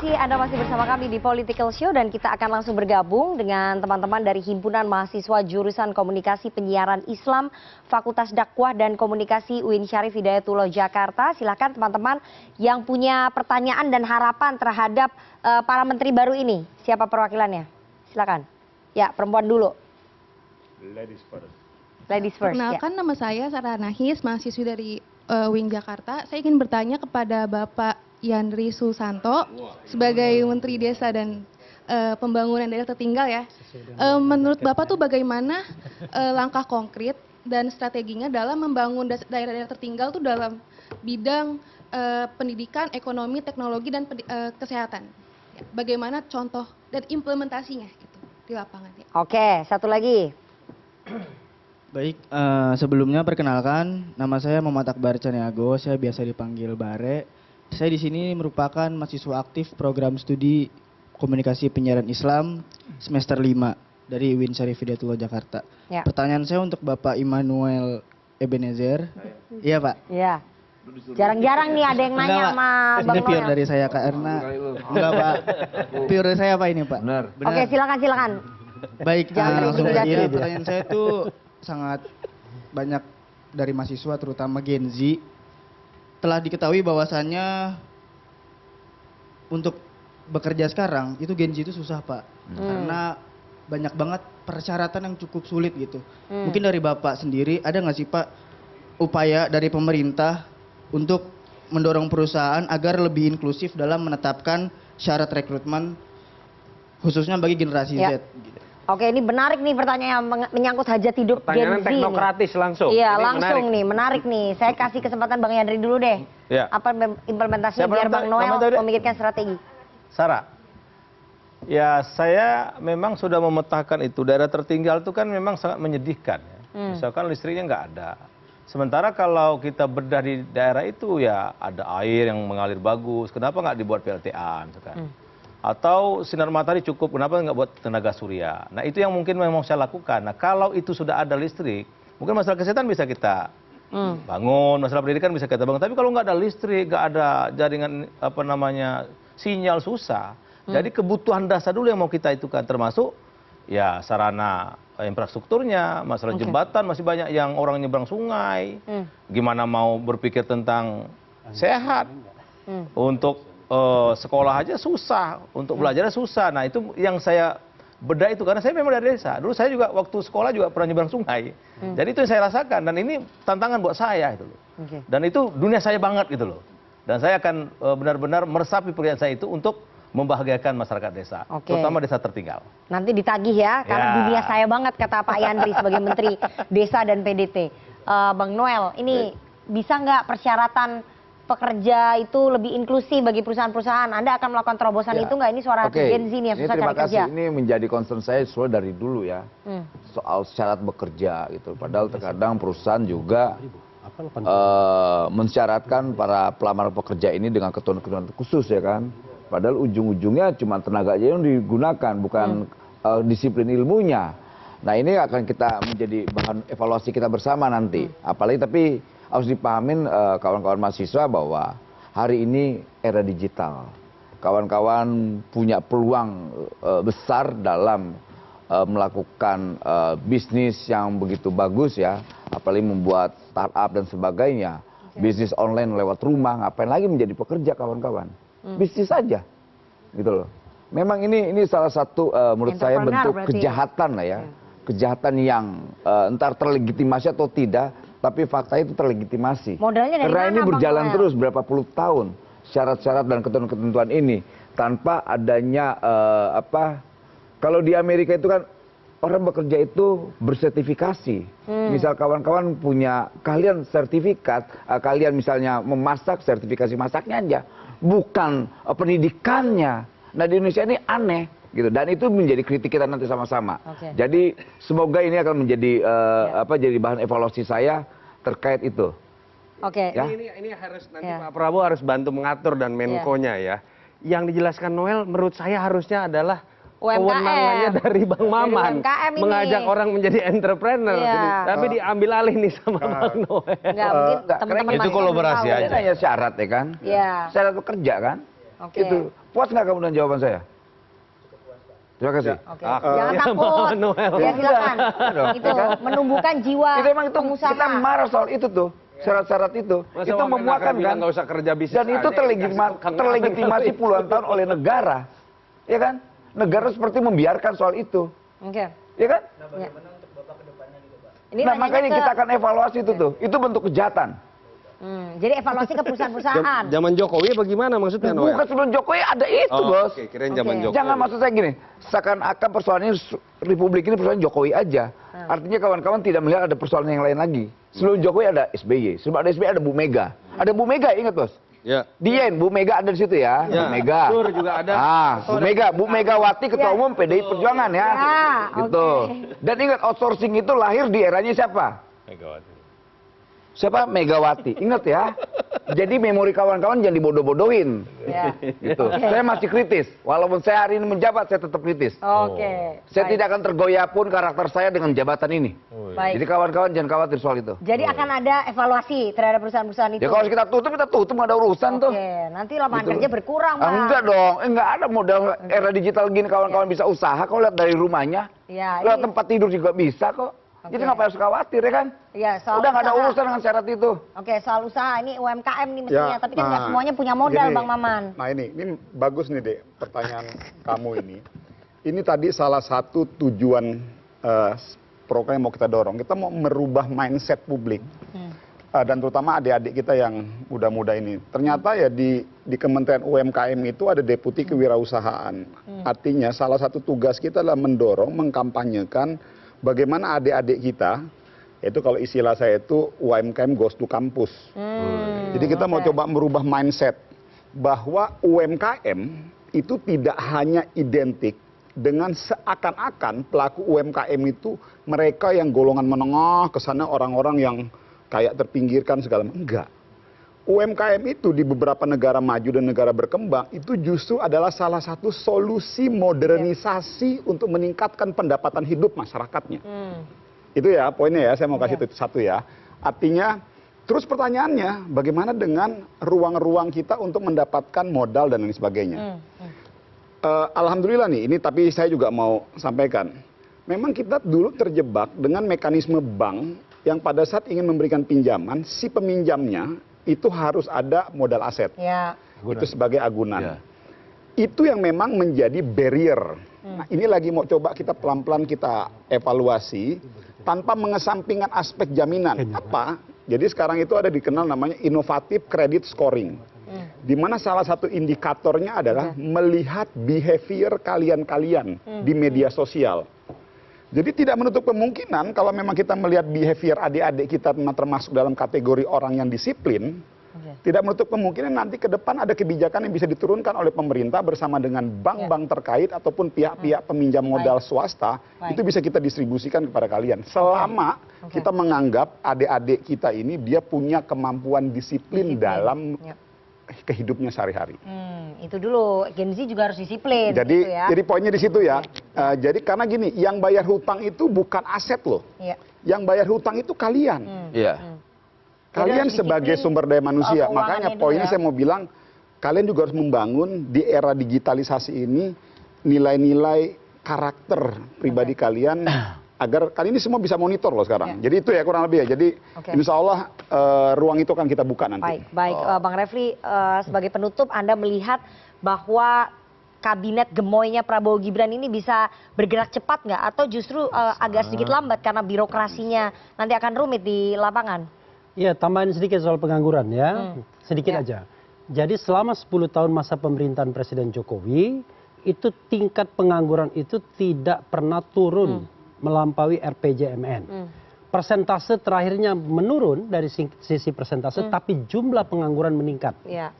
kasih Anda masih bersama kami di Political Show dan kita akan langsung bergabung dengan teman-teman dari Himpunan Mahasiswa Jurusan Komunikasi Penyiaran Islam Fakultas Dakwah dan Komunikasi UIN Syarif Hidayatullah Jakarta. Silakan teman-teman yang punya pertanyaan dan harapan terhadap para menteri baru ini. Siapa perwakilannya? Silakan. Ya, perempuan dulu. Ladies first. Ladies first. Perkenalkan, nama saya Sarah Nahis, mahasiswi dari UIN Jakarta. Saya ingin bertanya kepada Bapak Yandri Susanto sebagai Menteri Desa dan Pembangunan Daerah Tertinggal ya. Menurut Bapak tuh bagaimana langkah konkret dan strateginya dalam membangun daerah-daerah tertinggal tuh dalam bidang pendidikan, ekonomi, teknologi dan kesehatan. Bagaimana contoh dan implementasinya gitu di lapangan ya. Oke, satu lagi. Baik, sebelumnya perkenalkan, nama saya Muhammad Akbar Caniago, saya biasa dipanggil Bare. Saya di sini merupakan mahasiswa aktif program studi Komunikasi Penyiaran Islam semester 5 dari UIN Syarif Hidayatullah Jakarta. Ya. Pertanyaan saya untuk Bapak Immanuel Ebenezer. Iya, Pak. Iya. Jarang-jarang nih ada yang nanya sama Bang Ini pure Noel. dari saya karena enggak, Pak. Pure dari saya Pak ini, Pak. Benar. Oke, silakan. Baik, Jangan langsung terintimidasi. aja. Pertanyaan saya itu sangat banyak dari mahasiswa terutama Gen Z telah diketahui bahwasannya untuk bekerja sekarang itu Gen Z itu susah, Pak. Karena banyak banget persyaratan yang cukup sulit gitu. Mungkin dari Bapak sendiri ada nggak sih, Pak, upaya dari pemerintah untuk mendorong perusahaan agar lebih inklusif dalam menetapkan syarat rekrutmen khususnya bagi generasi Ya. Z gitu. Oke, ini menarik nih pertanyaan yang menyangkut hajat hidup Gen Pertanyaan Z nih. teknokratis langsung. Iya, Ini langsung menarik. nih, menarik nih. Saya kasih kesempatan Bang Yandri dulu deh. Ya. Apa implementasinya Siapa biar nama- Bang nama Noel tadi? memikirkan strategi. Sarah, ya saya memang sudah memetakan itu. Daerah tertinggal itu kan memang sangat menyedihkan. Ya. Misalkan listriknya nggak ada. Sementara kalau kita bedah di daerah itu ya ada air yang mengalir bagus. Kenapa nggak dibuat PLTA misalkan? Atau sinar matahari cukup, kenapa nggak buat tenaga surya? Nah itu yang mungkin memang saya lakukan. Nah kalau itu sudah ada listrik, mungkin masalah kesehatan bisa kita bangun, masalah pendidikan bisa kita bangun. Tapi kalau nggak ada listrik, nggak ada jaringan sinyal susah. Jadi kebutuhan dasar dulu yang mau kita itu kan termasuk ya sarana infrastrukturnya, masalah jembatan masih banyak yang orang nyebrang sungai. Gimana mau berpikir tentang sehat untuk sekolah aja susah, untuk belajarnya susah. Nah itu yang saya beda itu karena saya memang dari desa. Dulu saya juga waktu sekolah juga pernah nyebrang sungai. Jadi itu yang saya rasakan dan ini tantangan buat saya itu loh. Dan itu dunia saya banget gitu loh. Dan saya akan benar-benar meresapi pekerjaan saya itu untuk membahagiakan masyarakat desa, terutama desa tertinggal. Nanti ditagih ya, karena Ya. dunia saya banget kata Pak Yandri sebagai Menteri Desa dan PDT. Bang Noel, ini bisa nggak persyaratan pekerja itu lebih inklusif bagi perusahaan-perusahaan? Anda akan melakukan terobosan itu nggak? Ini suara Gen Z nih yang susah terima cari kerja. kasih. Ini menjadi concern saya soal dari dulu ya. Soal syarat bekerja gitu. Padahal terkadang perusahaan juga mensyaratkan para pelamar pekerja ini dengan ketentuan khusus ya kan. Padahal ujung-ujungnya cuma tenaga aja yang digunakan, bukan disiplin ilmunya. Nah ini akan kita menjadi bahan evaluasi kita bersama nanti. Apalagi tapi harus dipahamin kawan-kawan mahasiswa bahwa hari ini era digital. Kawan-kawan punya peluang besar dalam melakukan bisnis yang begitu bagus ya. Apalagi membuat startup dan sebagainya. Bisnis online lewat rumah, ngapain lagi menjadi pekerja kawan-kawan. Bisnis saja gitu loh. Memang ini salah satu menurut saya bentuk kejahatan lah ya. Kejahatan yang entar terlegitimasi atau tidak, tapi fakta itu terlegitimasi. Modalnya dari Karena mana, ini Bang berjalan Noel? terus berapa puluh tahun syarat-syarat dan ketentuan-ketentuan ini tanpa adanya kalau di Amerika itu kan orang bekerja itu bersertifikasi. Misal kawan-kawan punya kalian sertifikat, kalian misalnya memasak, sertifikasi masaknya aja, bukan pendidikannya. Nah di Indonesia ini aneh gitu, dan itu menjadi kritik kita nanti sama-sama. Jadi semoga ini akan menjadi jadi bahan evaluasi saya terkait itu. Oke. Ya. Ini harus nanti Pak Prabowo harus bantu mengatur dan Menko-nya ya. Yang dijelaskan Noel menurut saya harusnya adalah UMKM. kewenangannya dari Bang Maman. UMKM ini. Mengajak orang menjadi entrepreneur. Iya. Tapi diambil alih nih sama Bang Noel. Nggak, mungkin teman-teman itu mahasiswa kolaborasi belum tahu. aja. Itu hanya syarat ya kan? Iya. Syarat bekerja kan? Oke. Itu Puas nggak kamu dengan jawaban saya? Terima kasih. Oke. Jangan takut. Ya silakan. Itu menumbuhkan jiwa Itu emang itu pengusaha. kita marah soal itu tuh. Syarat-syarat itu. Masa Itu memuakan kan? nggak usah kerja bisnis Dan itu aja, terlegitimasi puluhan tahun oleh negara. Ya kan? Negara seperti membiarkan soal itu. Oke. Ya kan? Ya. Ini Nah nanyanya makanya ke- kita akan evaluasi itu tuh. Itu bentuk kejahatan. Jadi evaluasi ke perusahaan-perusahaan. Zaman Jokowi bagaimana maksudnya, Noel? Bukan sebelum Jokowi ada itu, Bos. Oke, kirain zaman Oke. Jokowi. Jangan maksud saya gini, seakan-akan persoalan ini Republik ini persoalan Jokowi aja. Artinya kawan-kawan tidak melihat ada persoalan yang lain lagi. Sebelum Jokowi ada SBY, sebelum ada SBY ada Bu Mega. Ada Bu Mega, ingat Bos? Ya. Dien, Bu Mega ada di situ ya, Ya. Bu Mega. Sur juga ada. Bu Megawati Ketua Umum PDI Perjuangan ya. Ya, Gitu. oke. Dan ingat outsourcing itu lahir di eranya siapa? Megawati. Siapa? Megawati. Ingat ya. Jadi memori kawan-kawan jangan dibodoh-bodohin. Ya. Gitu. Saya masih kritis. Walaupun saya hari ini menjabat, saya tetap kritis. Oke. Saya Baik. tidak akan tergoyah pun karakter saya dengan jabatan ini. Baik. Jadi kawan-kawan jangan khawatir soal itu. Jadi akan ada evaluasi terhadap perusahaan-perusahaan itu. Ya kalau kita tutup nggak ada urusan tuh. Oke, nanti lapangan Gitu. kerja berkurang, Pak. Enggak dong, enggak ada modal era digital gini kawan-kawan bisa usaha. Kau lihat dari rumahnya, Ya, lihat ini- tempat tidur juga bisa kok. Jadi Oke. nggak harus khawatir ya kan? Iya, soal Udah nggak ada usaha. urusan dengan syarat itu. Oke, soal usaha ini UMKM nih mestinya, Ya, tapi kan nggak nah, semuanya punya modal, gini. Bang Maman. Nah ini bagus nih Dek, pertanyaan kamu ini. Ini tadi salah satu tujuan program yang mau kita dorong. Kita mau merubah mindset publik. Dan terutama adik-adik kita yang muda-muda ini. Ternyata ya di Kementerian UMKM itu ada Deputi Kewirausahaan. Artinya salah satu tugas kita adalah mendorong, mengkampanyekan bagaimana adik-adik kita, itu kalau istilah saya itu UMKM goes to campus. Jadi kita mau coba merubah mindset bahwa UMKM itu tidak hanya identik dengan seakan-akan pelaku UMKM itu mereka yang golongan menengah, kesannya orang-orang yang kayak terpinggirkan segala macam. Enggak. UMKM itu di beberapa negara maju dan negara berkembang itu justru adalah salah satu solusi modernisasi untuk meningkatkan pendapatan hidup masyarakatnya. Itu ya poinnya ya, saya mau kasih itu satu ya. Artinya, terus pertanyaannya bagaimana dengan ruang-ruang kita untuk mendapatkan modal dan lain sebagainya. Alhamdulillah nih, ini tapi saya juga mau sampaikan. Memang kita dulu terjebak dengan mekanisme bank yang pada saat ingin memberikan pinjaman, si peminjamnya itu harus ada modal aset. Ya. Itu sebagai agunan. Ya. Itu yang memang menjadi barrier. Nah, ini lagi mau coba kita pelan-pelan kita evaluasi tanpa mengesampingkan aspek jaminan. Apa? Jadi sekarang itu ada dikenal namanya inovatif credit scoring. Di mana salah satu indikatornya adalah melihat behavior kalian-kalian di media sosial. Jadi tidak menutup kemungkinan kalau memang kita melihat behavior adik-adik kita termasuk dalam kategori orang yang disiplin, tidak menutup kemungkinan nanti ke depan ada kebijakan yang bisa diturunkan oleh pemerintah bersama dengan bank-bank terkait ataupun pihak-pihak peminjam modal swasta, itu bisa kita distribusikan kepada kalian. Selama kita menganggap adik-adik kita ini dia punya kemampuan disiplin dalam kehidupnya sehari-hari. Itu dulu, Gen Z juga harus disiplin. Jadi, gitu ya. jadi poinnya di situ ya. Jadi karena gini, yang bayar hutang itu bukan aset loh. Iya. Yang bayar hutang itu kalian. Iya. Kalian Jadi harus sebagai disiplin sumber daya manusia. soal Makanya keuangannya poinnya dulu ya. saya mau bilang, kalian juga harus membangun di era digitalisasi ini nilai-nilai karakter pribadi kalian agar kali ini semua bisa monitor loh sekarang. Jadi itu ya kurang lebih ya. Jadi insya Allah ruang itu akan kita buka nanti. Baik, Bang Refli, sebagai penutup Anda melihat bahwa kabinet gemoynya Prabowo Gibran ini bisa bergerak cepat nggak? Atau justru agak sedikit lambat karena birokrasinya nanti akan rumit di lapangan? Iya, tambahin sedikit soal pengangguran ya, sedikit aja. Jadi selama 10 tahun masa pemerintahan Presiden Jokowi, itu tingkat pengangguran itu tidak pernah turun melampaui RPJMN. Persentase terakhirnya menurun dari sisi persentase, tapi jumlah pengangguran meningkat. Iya.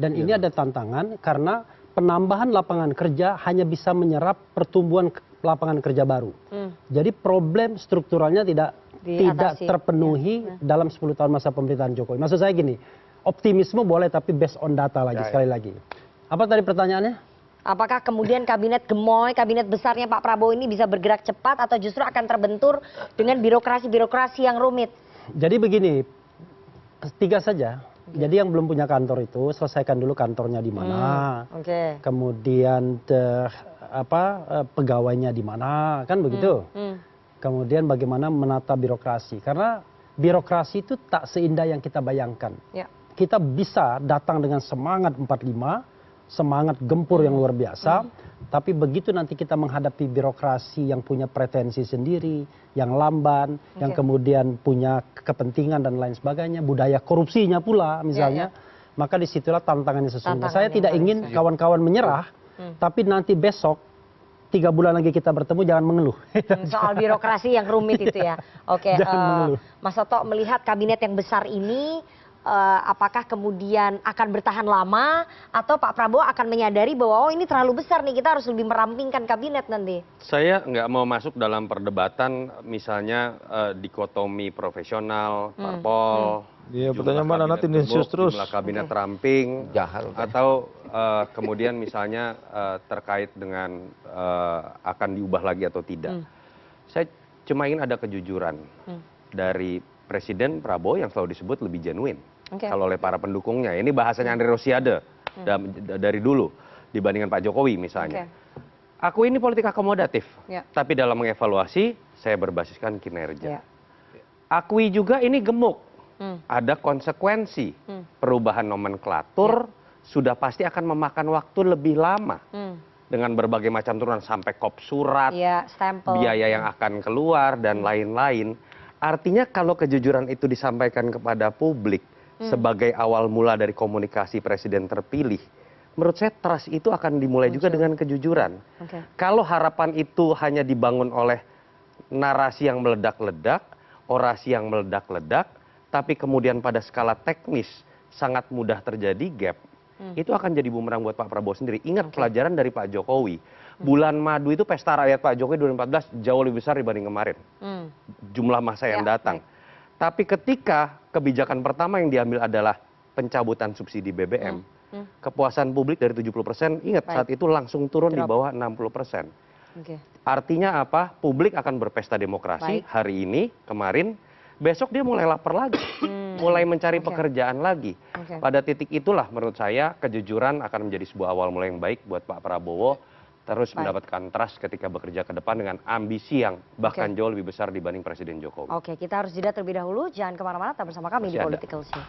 Dan ini ada tantangan karena penambahan lapangan kerja hanya bisa menyerap pertumbuhan lapangan kerja baru. Jadi problem strukturalnya tidak Diatasi. terpenuhi dalam 10 tahun masa pemerintahan Jokowi. Maksud saya gini, optimisme boleh tapi based on data lagi sekali lagi. Apa tadi pertanyaannya? Apakah kemudian kabinet gemoy, kabinet besarnya Pak Prabowo ini bisa bergerak cepat atau justru akan terbentur dengan birokrasi-birokrasi yang rumit? Jadi begini, 3 saja. Jadi yang belum punya kantor itu selesaikan dulu kantornya di mana, Oke. kemudian pegawainya di mana, kan begitu. Kemudian bagaimana menata birokrasi, karena birokrasi itu tak seindah yang kita bayangkan. Ya. Kita bisa datang dengan semangat 45, semangat gempur yang luar biasa, tapi begitu nanti kita menghadapi birokrasi yang punya pretensi sendiri, yang lamban, yang kemudian punya kepentingan dan lain sebagainya, budaya korupsinya pula misalnya, maka disitulah tantangannya sesungguhnya. Saya tidak ingin kawan-kawan menyerah, tapi nanti besok 3 bulan lagi kita bertemu jangan mengeluh. Soal birokrasi yang rumit itu ya. Oke, Jangan mengeluh. Mas Toto melihat kabinet yang besar ini, apakah kemudian akan bertahan lama atau Pak Prabowo akan menyadari bahwa ini terlalu besar nih, kita harus lebih merampingkan kabinet nanti? Saya nggak mau masuk dalam perdebatan misalnya dikotomi profesional, parpol, Iya, jumlah pertanyaan mana nanti kabinet densus gemuk, terus. jumlah kabinet ramping, atau kemudian misalnya terkait dengan akan diubah lagi atau tidak. Saya cuma ingin ada kejujuran dari Presiden Prabowo yang selalu disebut lebih genuine kalau oleh para pendukungnya. Ini bahasanya Andre Rosiade dari dulu dibandingkan Pak Jokowi misalnya. Aku ini politik akomodatif, tapi dalam mengevaluasi saya berbasiskan kinerja. Akui juga ini gemuk. Ada konsekuensi. Perubahan nomenklatur sudah pasti akan memakan waktu lebih lama. Dengan berbagai macam turunan sampai kop surat, stempel, biaya yang akan keluar, dan lain-lain. Artinya kalau kejujuran itu disampaikan kepada publik sebagai awal mula dari komunikasi presiden terpilih, menurut saya trust itu akan dimulai juga dengan kejujuran. Kalau harapan itu hanya dibangun oleh narasi yang meledak-ledak, orasi yang meledak-ledak, tapi kemudian pada skala teknis sangat mudah terjadi gap, itu akan jadi bumerang buat Pak Prabowo sendiri. Ingat pelajaran dari Pak Jokowi. Bulan madu itu pesta rakyat Pak Jokowi 2014 jauh lebih besar dibanding kemarin. Jumlah massa yang datang. Tapi ketika kebijakan pertama yang diambil adalah pencabutan subsidi BBM, kepuasan publik dari 70%, ingat saat itu langsung turun di bawah 60%. Artinya apa? Publik akan berpesta demokrasi hari ini, kemarin, besok dia mulai lapar lagi. Mulai mencari pekerjaan lagi. Pada titik itulah menurut saya kejujuran akan menjadi sebuah awal mulai yang baik buat Pak Prabowo terus mendapatkan trust ketika bekerja ke depan dengan ambisi yang bahkan jauh lebih besar dibanding Presiden Jokowi. Oke, kita harus jeda terlebih dahulu. Jangan kemana-mana, tetap bersama kami di Political Show.